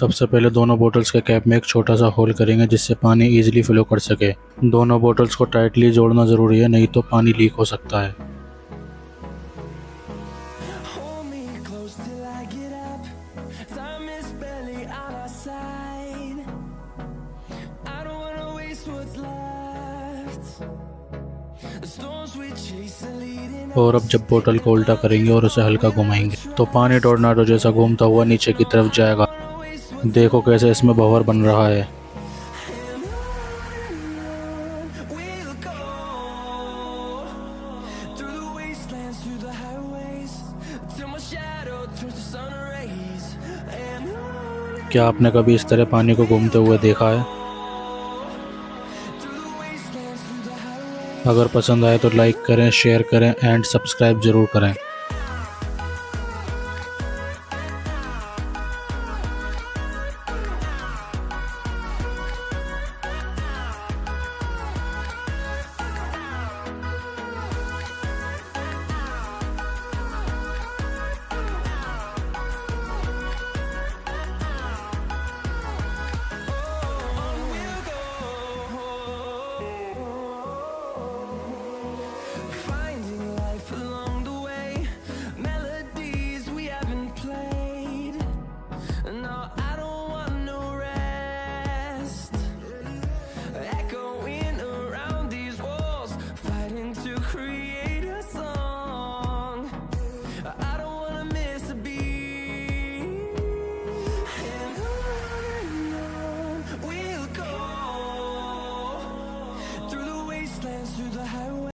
सबसे पहले दोनों बोतल्स के कैप में एक छोटा सा होल करेंगे जिससे पानी इजीली फ्लो कर सके। दोनों बोतल्स को टाइटली जोड़ना ज़रूरी है, नहीं तो पानी लीक हो सकता है। और अब जब बोतल को उल्टा करेंगे और उसे हल्का घुमाएंगे तो पानी टोर्नाडो जैसा घूमता हुआ नीचे की तरफ जाएगा। देखो कैसे इसमें भंवर बन रहा है। क्या आपने कभी इस तरह पानी को घूमते हुए देखा है? अगर पसंद आए तो लाइक करें, शेयर करें एंड सब्सक्राइब ज़रूर करें।